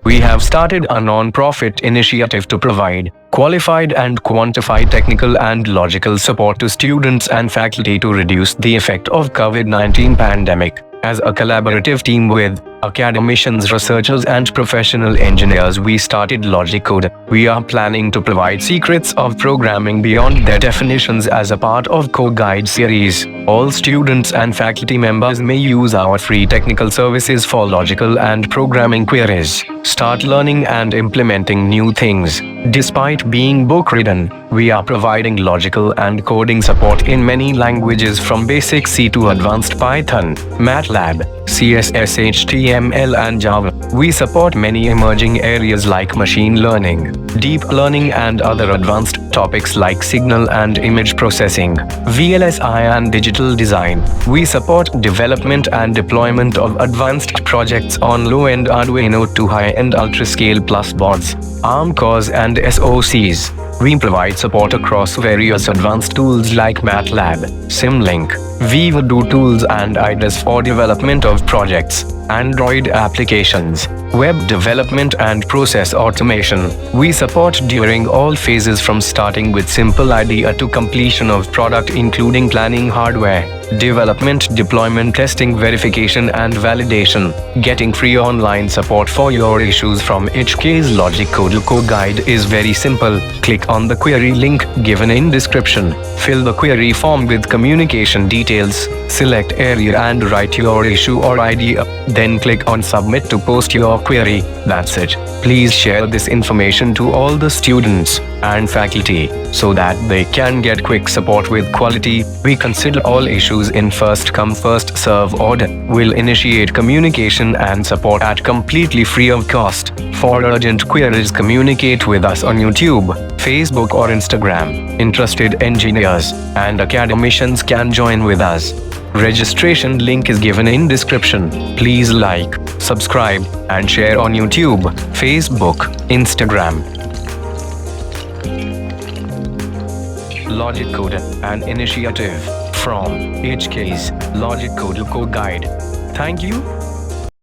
We have started a non-profit initiative to provide qualified and quantified technical and logical support to students and faculty to reduce the effect of COVID-19 pandemic. As a collaborative team with Academicians, researchers and professional engineers, we started LogiCoder. We are planning to provide secrets of programming beyond their definitions as a part of e-coGUIDE series. All students and faculty members may use our free technical services for logical and programming queries. Start learning and implementing new things. Despite being book-ridden, we are providing logical and coding support in many languages from basic C to advanced Python, MATLAB, CSS, HTML and Java. We support many emerging areas like machine learning, deep learning and other advanced topics like signal and image processing, VLSI and digital design. We support development and deployment of advanced projects on low-end Arduino to high-end UltraScale plus boards, ARM cores and SoCs. We provide support across various advanced tools like MATLAB, Simulink, Vivado tools and IDEs for development of projects, Android applications, web development and process automation. We support during all phases from starting with simple idea to completion of product, including planning, hardware, development, deployment, testing, verification and validation. Getting free online support for your issues from HK's LogiCoder e-coGUIDE is very simple. Click on the query link given in description. Fill the query form with communication details. Select area and write your issue or idea. Then click on submit to post your query. That's it. Please share this information to all the students and faculty so that they can get quick support with quality. We consider all issues in first come first serve order. We'll initiate communication and support at completely free of cost. For urgent queries, communicate with us on YouTube, Facebook or Instagram. Interested engineers and academicians can join with us. Registration link is given in description. Please like, subscribe and share on YouTube, Facebook, Instagram. LogiCoder, an initiative from HK's LogiCoder e-coGUIDE. Thank you.